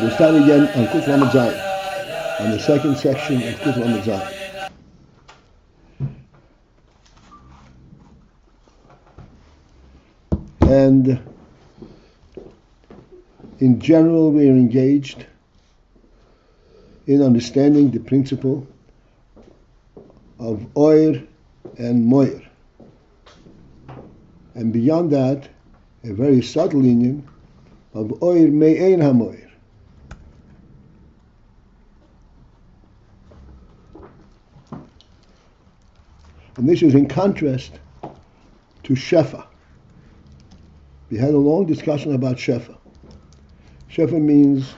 We start again on Kuf Lamed Zayin, on the second section of Kuf Lamed Zayin. And in general, we are engaged in understanding the principle of oir and moir. And beyond that, a very subtle union of oir me'ein hamoir. And this is in contrast to shefa. We had a long discussion about shefa. Shefa means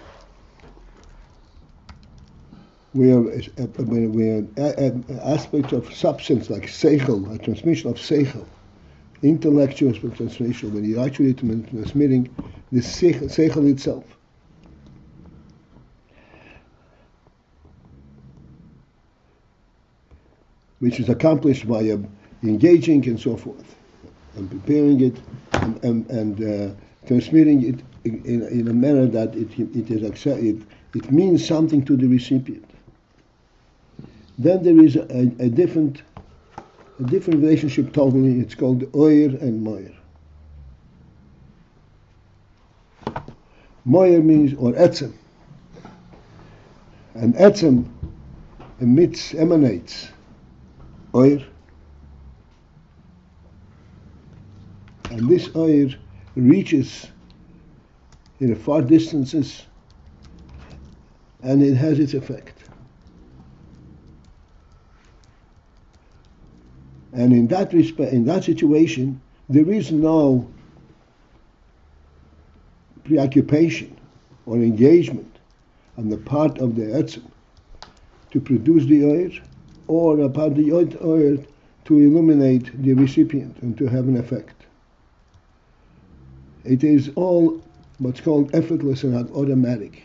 where aspects of substance like seichel, a transmission of seichel, intellectual transmission, when you're actually transmitting the seichel itself. Which is accomplished by engaging and so forth, and preparing it and transmitting it in a manner that it means something to the recipient. Then there is a different relationship totally. It's called oir and moir. Moir means, or etzem. And etzem emanates oir. And this oir reaches in far distances, and it has its effect. And in that respect, in that situation, there is no preoccupation or engagement on the part of the etzem to produce the oir, or upon the oir to illuminate the recipient and to have an effect. It is all what's called effortless and automatic.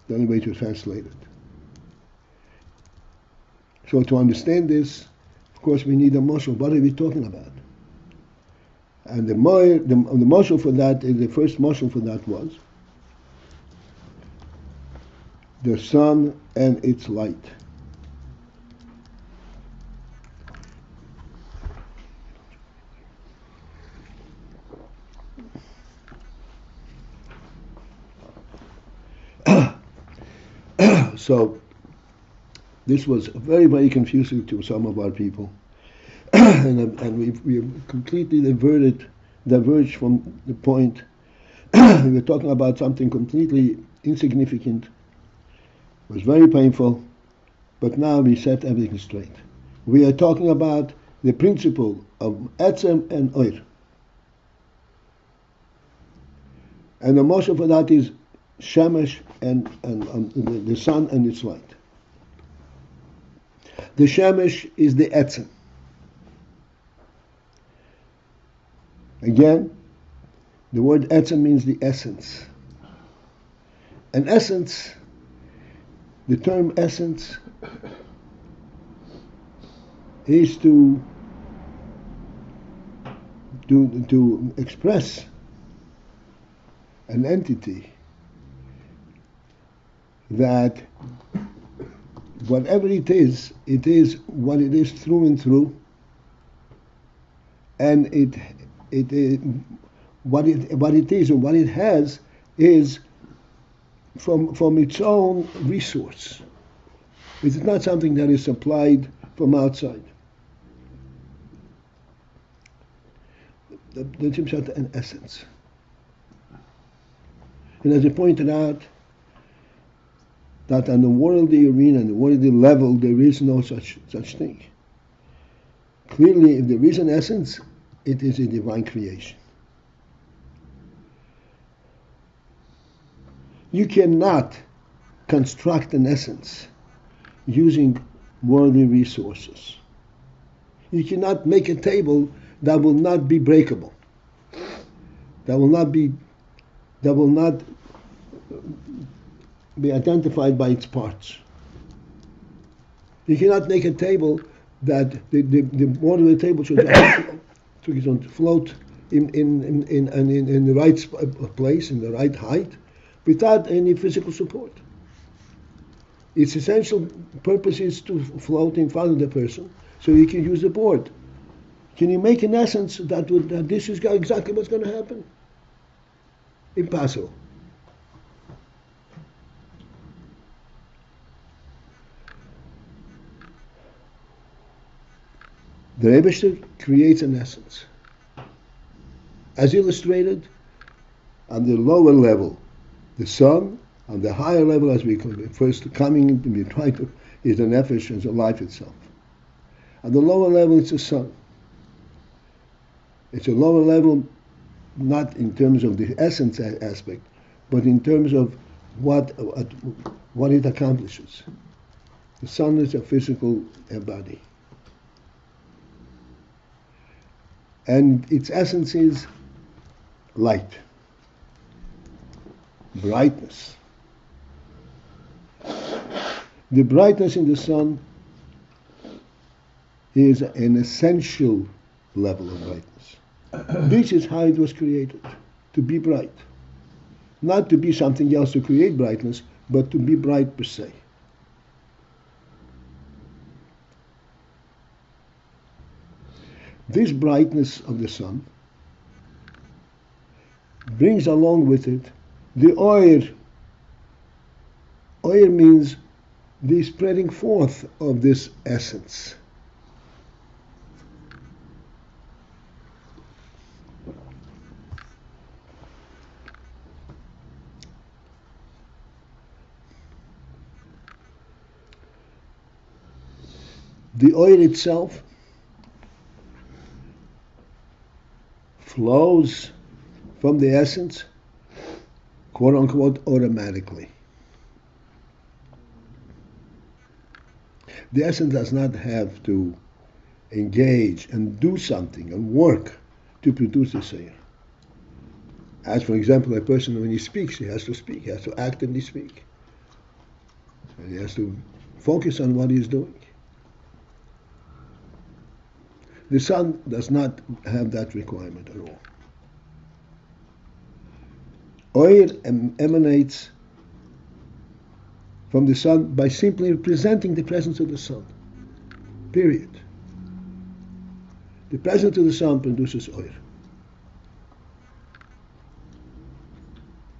The only way to translate it. So to understand this, of course, we need a mashal. What are we talking about? And the mashal for that, the first mashal for that was the sun and its light. So this was very, very confusing to some of our people, and we completely diverged from the point. We were talking about something completely insignificant. It was very painful, but now we set everything straight. We are talking about the principle of etzem and oir, and the mashal for that is shemesh and the sun and its light. The shemesh is the etzem. Again, the word etzem means the essence. And essence, the term essence, is to express an entity that whatever it is what it is through and through, and what it is and what it has is from its own resource. It is not something that is supplied from outside. The Timshat an essence. And as I pointed out, that on the worldly arena, on the worldly level, there is no such thing. Clearly, if there is an essence, it is a divine creation. You cannot construct an essence using worldly resources. You cannot make a table that will not be breakable, that will not be identified by its parts. You cannot make a table that the water of the table should float in the right place, in the right height, without any physical support. Its essential purpose is to float in front of the person so you can use the board. Can you make an essence that this is exactly what's going to happen? Impossible. The Rebbe creates an essence. As illustrated, on the lower level, the sun, on the higher level, as we first coming, we try to, is an nefesh, is a life itself. On the lower level, it's the sun. It's a lower level, not in terms of the essence aspect, but in terms of what it accomplishes. The sun is a physical body. And its essence is light, brightness. The brightness in the sun is an essential level of brightness. This is how it was created, to be bright. Not to be something else to create brightness, but to be bright per se. This brightness of the sun brings along with it the oir. Oir means the spreading forth of this essence. The oil itself flows from the essence, quote unquote, automatically. The essence does not have to engage and do something and work to produce the saying. As for example, a person when he speaks, he has to speak, he has to actively speak. And he has to focus on what he's doing. The sun does not have that requirement at all. Oil emanates from the sun by simply representing the presence of the sun. Period. The presence of the sun produces oil.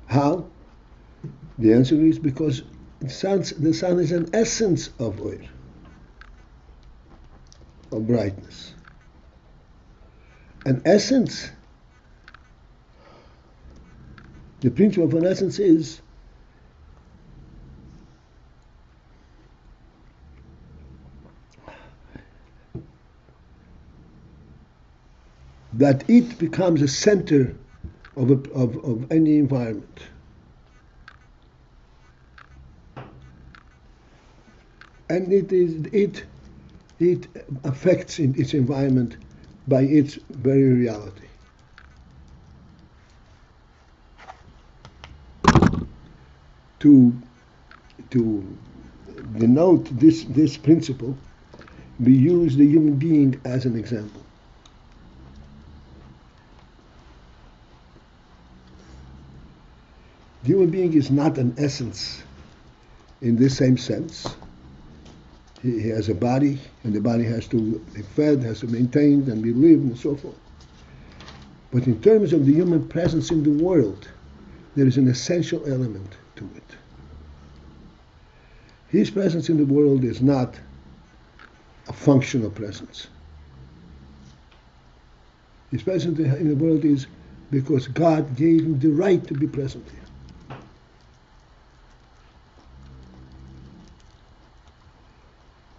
How? The answer is because the sun is an essence of oil, of brightness. An essence, the principle of an essence is that it becomes a center of any environment. And it affects its environment by its very reality. To denote this principle, we use the human being as an example. The human being is not an essence in this same sense. He has a body, and the body has to be fed, has to be maintained, and be lived, and so forth. But in terms of the human presence in the world, there is an essential element to it. His presence in the world is not a functional presence. His presence in the world is because God gave him the right to be present here.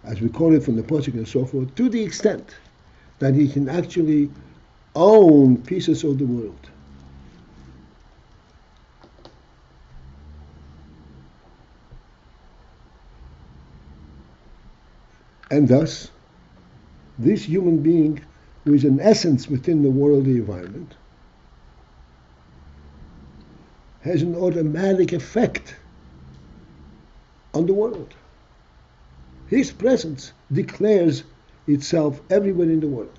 As we call it from the Pasuk and so forth, to the extent that he can actually own pieces of the world. And thus, this human being, who is an essence within the worldly environment, has an automatic effect on the world. His presence declares itself everywhere in the world.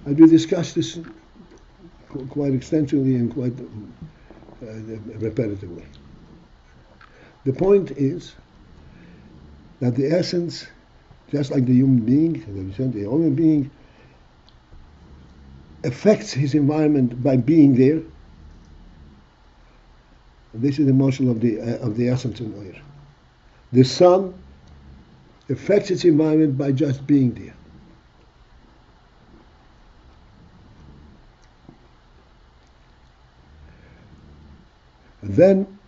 And we discussed this quite extensively and quite repetitively. The point is that the essence, just like the human being, the human being affects his environment by being there. And this is the motion of the essence in air. The sun affects its environment by just being there. And then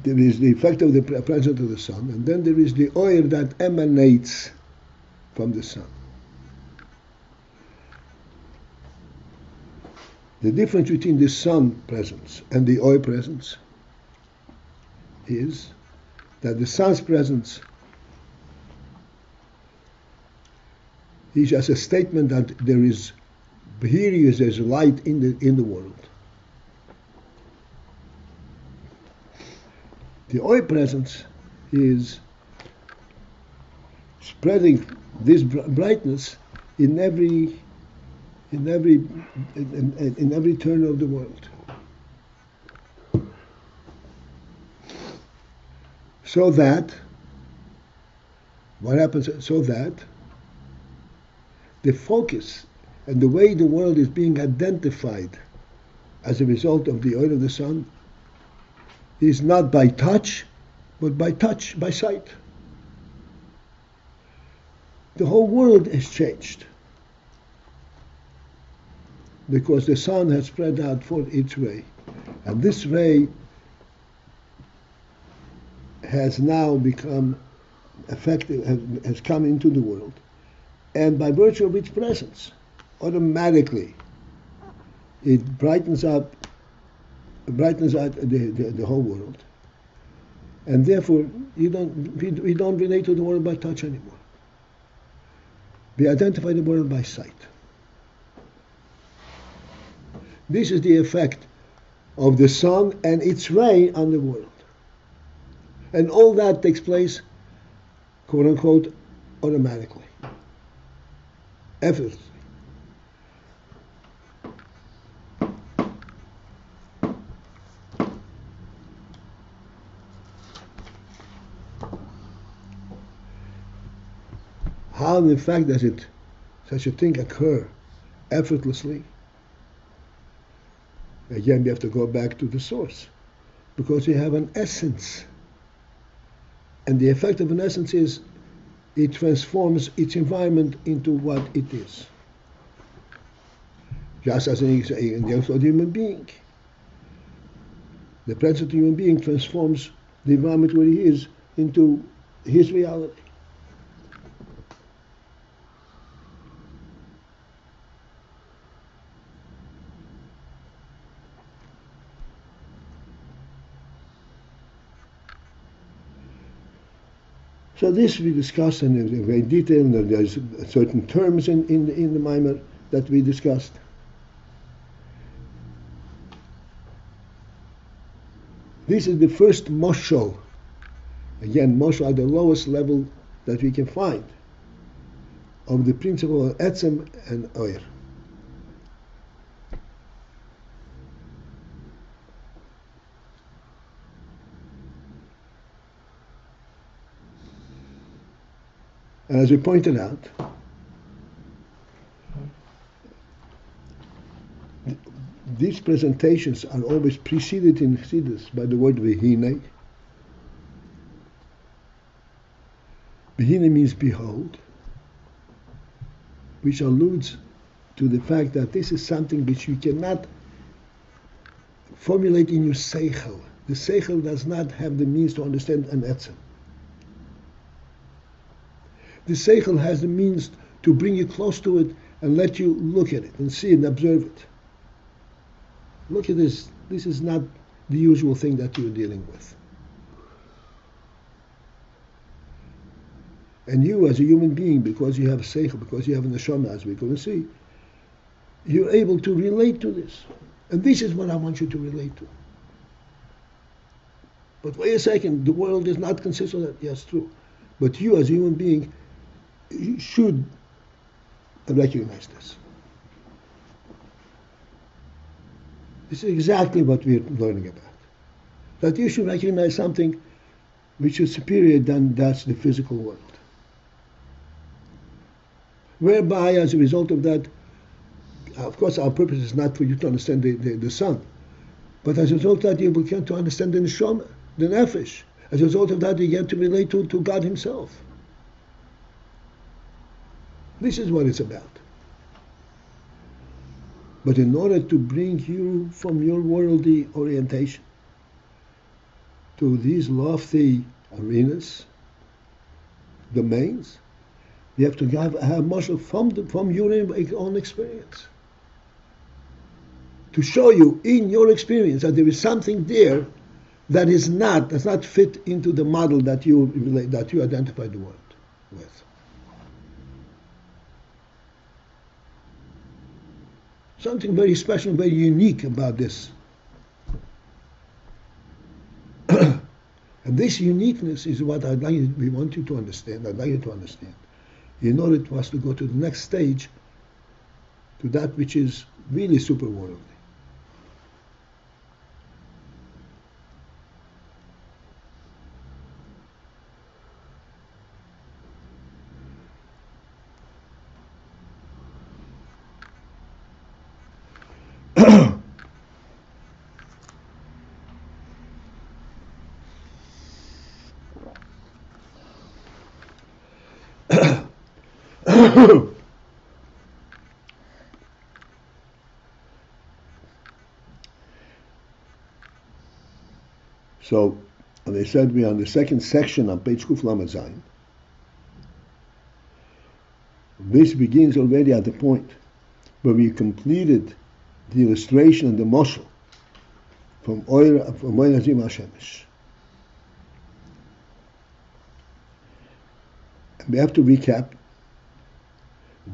there is the effect of the presence of the sun, and then there is the oil that emanates from the sun. The difference between the sun presence and the oil presence is that the sun's presence is just a statement that there's light in the world. The oil presence is spreading this brightness in every turn of the world, so that what happens? So that the focus and the way the world is being identified as a result of the oil of the sun is not by touch, but by sight. The whole world is changed because the sun has spread out for its ray. And this ray has now become effective, has come into the world. And by virtue of its presence, automatically it brightens out the whole world. And therefore, we don't relate to the world by touch anymore. We identify the world by sight. This is the effect of the sun and its ray on the world. And all that takes place, quote unquote, automatically, effortlessly. How, in fact, does such a thing occur effortlessly? Again, we have to go back to the source, because you have an essence. And the effect of an essence is it transforms its environment into what it is. Just as in the case of the human being. The presence of the human being transforms the environment where he is into his reality. So this we discussed in very detail, and there's certain terms in the Maimer that we discussed. This is the first moshel. Again, moshel at the lowest level that we can find of the principle of etzem and oyer. And as we pointed out, these presentations are always preceded in Chassidus by the word vihine. Vihine means behold, which alludes to the fact that this is something which you cannot formulate in your seichel. The seichel does not have the means to understand an etzem. The seichel has the means to bring you close to it and let you look at it and see it and observe it. Look at this. This is not the usual thing that you're dealing with. And you, as a human being, because you have a seichel, because you have a neshama, as we're going to see, you're able to relate to this. And this is what I want you to relate to. But wait a second, the world is not consistent of that. Yes, true. But you, as a human being, should recognize this. This is exactly what we're learning about. That you should recognize something which is superior than that's the physical world. Whereby, as a result of that, of course, our purpose is not for you to understand the sun, but as a result of that, you begin to understand the neshama, the nefesh. As a result of that, you get to relate to God Himself. This is what it's about. But in order to bring you from your worldly orientation to these lofty arenas, domains, you have to have muscle from your own experience. To show you in your experience that there is something there that does not fit into the model that you identify the world with. Something very special, very unique about this. And this uniqueness is what we want you to understand. I'd like you to understand. In order for us to go to the next stage, to that which is really super worldly. So, as I said, we are on the second section on page Kuf Lamed Zayin. This begins already at the point where we completed the illustration and the moshel from Oyer Hazim HaShemesh. And we have to recap.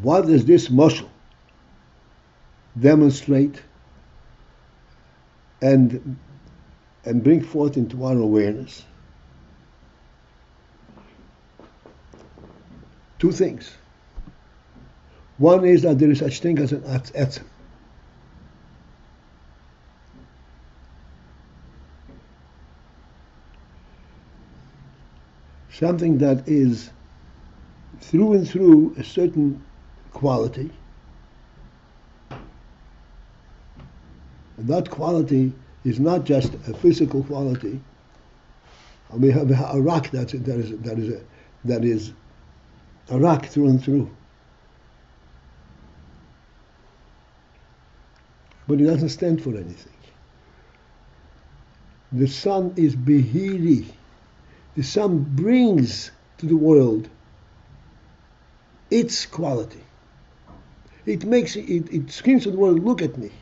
What does this moshel demonstrate and bring forth into our awareness? Two things. One is that there is such thing as an etzem. Something that is through and through a certain quality. And that quality is not just a physical quality. We have a rock that is a rock through and through. But it doesn't stand for anything. The sun is behiri. The sun brings to the world its quality. It makes it screams to the world, look at me.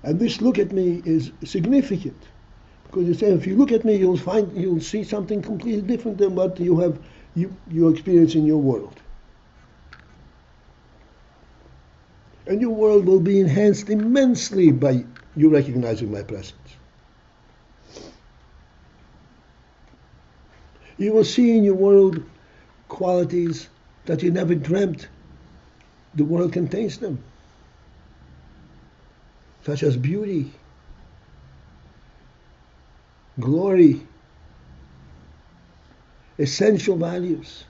And this look at me is significant, because you say if you look at me, you'll see something completely different than what you experience in your world. And your world will be enhanced immensely by you recognizing my presence. You will see in your world qualities that you never dreamt the world contains them, such as beauty, glory, essential values.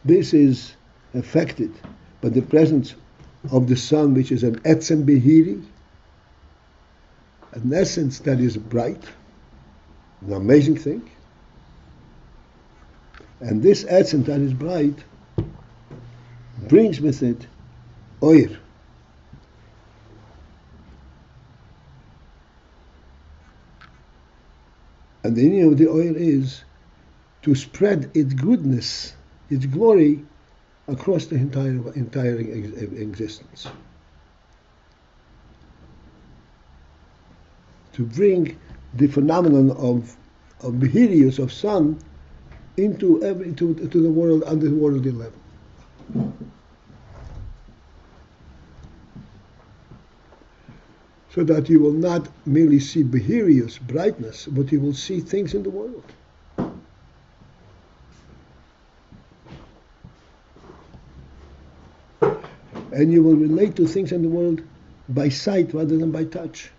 This is affected by the presence of the sun, which is an etzem behiri, an essence that is bright, an amazing thing. And this etzem that is bright brings with it oir. And the meaning of the oir is to spread its goodness, its glory, across the entire existence. to bring the phenomenon of Behirius, of sun, into to the world under the worldly level. So that you will not merely see Behirius, brightness, but you will see things in the world. And you will relate to things in the world by sight rather than by touch.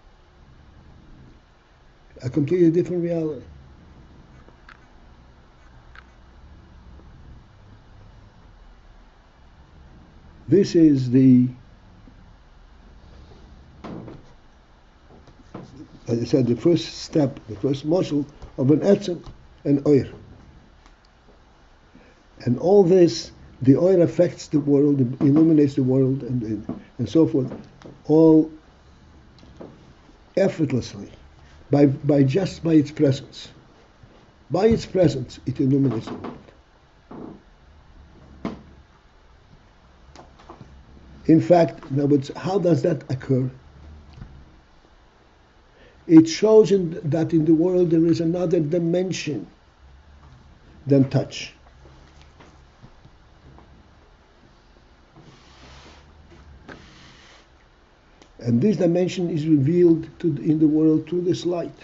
A completely different reality. This is as I said, the first step, the first muscle of an etzem, an oir. And all this, the oir affects the world, illuminates the world, and so forth, all effortlessly, just by its presence. By its presence, it illuminates the world. In fact, in other words, how does that occur? It shows that in the world there is another dimension than touch. And this dimension is revealed in the world through this light.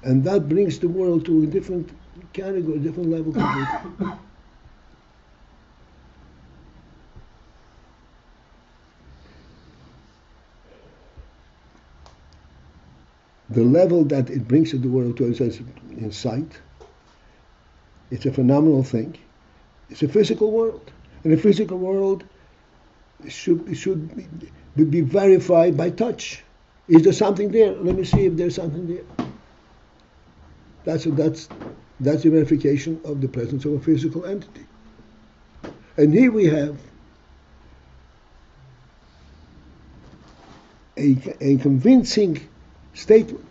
And that brings the world to a different category, a different level completely. The level that it brings to the world to us in sight, it's a phenomenal thing. It's a physical world. And the physical world should be verified by touch. Is there something there? Let me see if there's something there. That's the verification of the presence of a physical entity. And here we have a convincing statement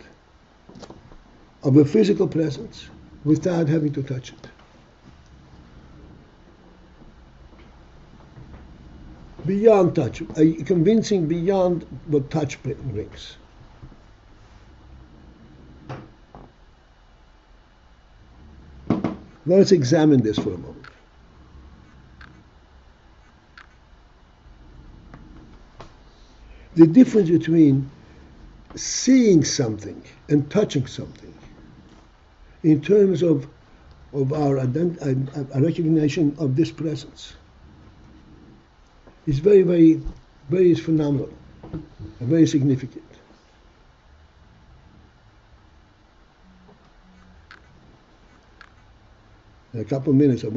of a physical presence without having to touch it. Beyond touch, convincing beyond what touch brings. Let's examine this for a moment. The difference between seeing something and touching something in terms of our recognition of this presence is very, very, very phenomenal and very significant. In a couple of minutes I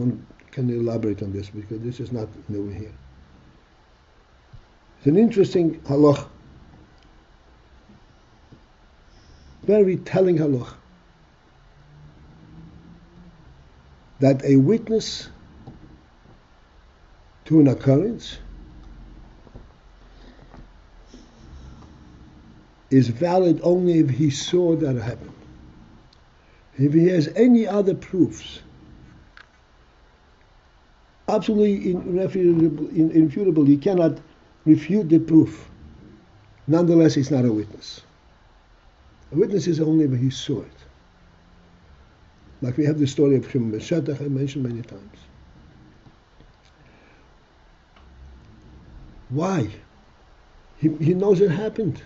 can elaborate on this because this is not new here. It's an interesting halach, very telling halach, that a witness to an occurrence is valid only if he saw that happen. If he has any other proofs, absolutely irrefutable, he cannot refute the proof. Nonetheless, he's not a witness. A witness is only if he saw it. Like we have the story of Shimon ben Shetach I mentioned many times. Why? He knows it happened.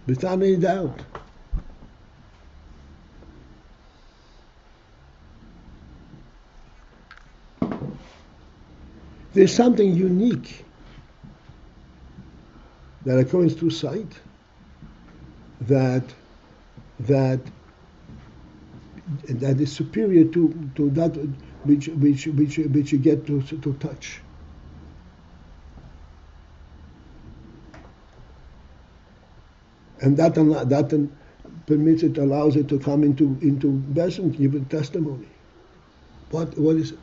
Without any doubt. There's something unique that occurs through sight that is superior to that which you get to touch. And that permits it, allows it to come into Besson, give a testimony. What is it?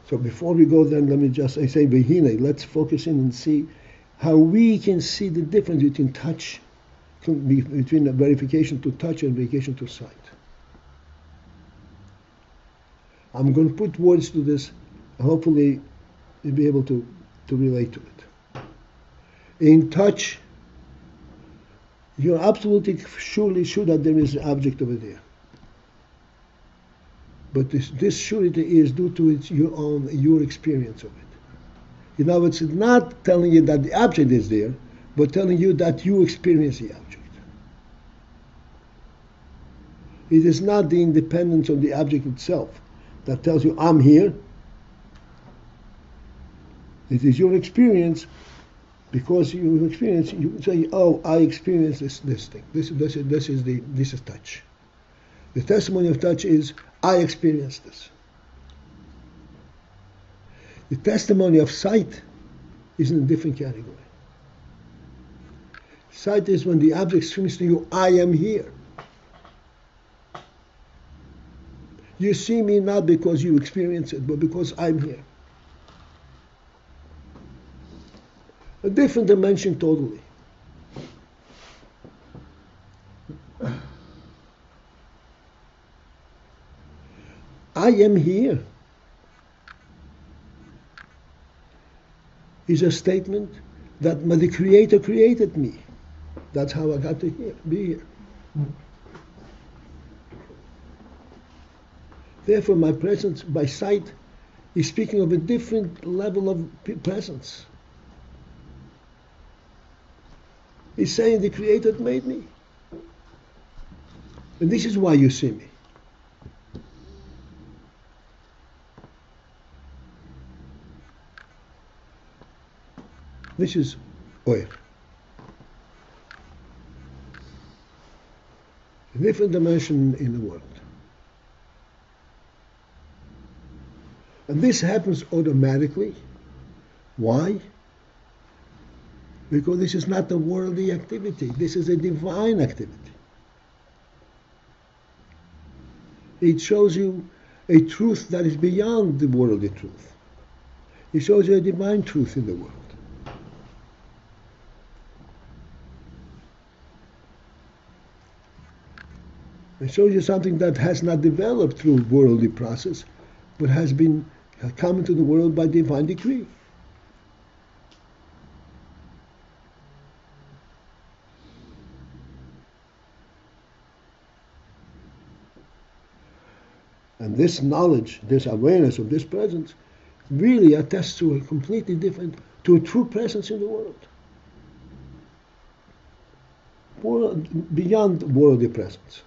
So before we go then, let me just say vihine. Let's focus in and see how we can see the difference between touch, between verification to touch and verification to sight. I'm going to put words to this. Hopefully, you'll be able to relate to it. In touch, you're absolutely surely sure that there is an object over there. But this surety is due to your experience of it. In other words, it's not telling you that the object is there, but telling you that you experience the object. It is not the independence of the object itself that tells you, I'm here. It is your experience. Because you experience, you say, oh, I experience this thing. This is touch. The testimony of touch is, I experienced this. The testimony of sight is in a different category. Sight is when the object screams to you, I am here. You see me not because you experience it, but because I'm here. A different dimension totally. I am here is a statement that the Creator created me. That's how I got to be here. Therefore, my presence by sight is speaking of a different level of presence. He's saying the Creator made me. And this is why you see me. This is oil. A different dimension in the world. And this happens automatically. Why? Because this is not a worldly activity. This is a divine activity. It shows you a truth that is beyond the worldly truth. It shows you a divine truth in the world. It shows you something that has not developed through worldly process, but has come into the world by divine decree. And this knowledge, this awareness of this presence, really attests to a completely different, to a true presence in the world. Beyond worldly presence.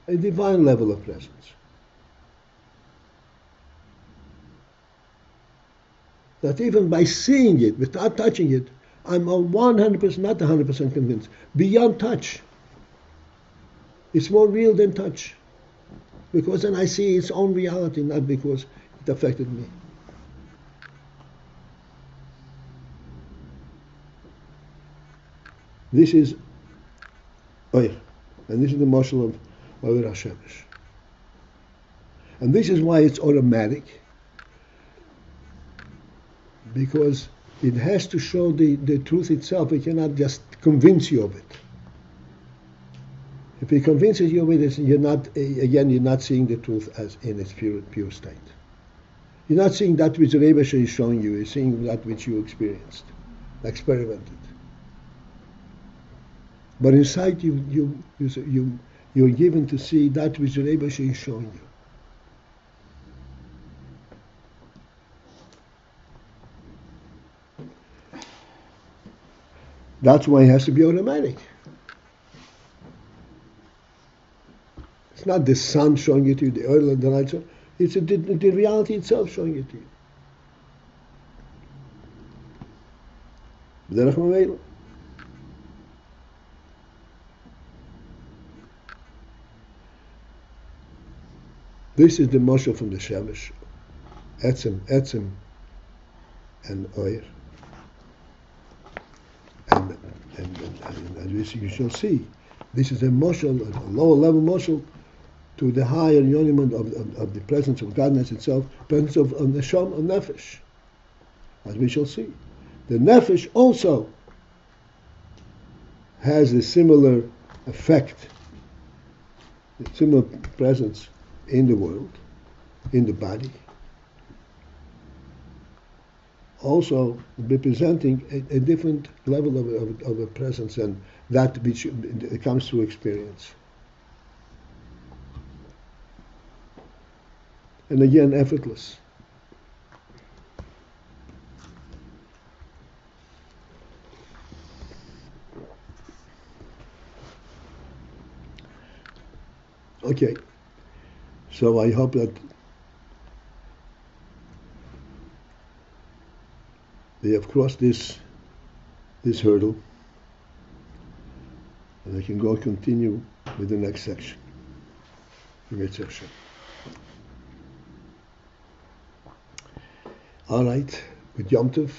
A divine level of presence. That even by seeing it, without touching it, I'm 100%, not 100% convinced, beyond touch. It's more real than touch. Because then I see its own reality, not because it affected me. This is Oyer, and this is the mashal of Oyer HaShemesh. And this is why it's automatic, because it has to show the truth itself. It cannot just convince you of it. If it convinces you of it, you're not seeing the truth as in its pure state. You're not seeing that which the Rebbe is showing you. You're seeing that which you experienced, experimented. But inside you're given to see that which the Rebbe is showing you. That's why it has to be automatic. It's not the sun showing it to you, the oil and the light. It's the reality itself showing it to you. This is the mashal from the Shemesh, Etzem, and Oyer. And as you shall see, this is a mashal, a lower level mashal to the higher uniment of the presence of Godness itself, presence of Neshama, of Nefesh, as we shall see. The Nefesh also has a similar effect, a similar presence in the world, in the body, also representing a different level of a presence than that which comes through experience. And again, effortless. Okay, so I hope that they have crossed this hurdle, and I can go continue with the next section. Great section. All right, with Yom Tov.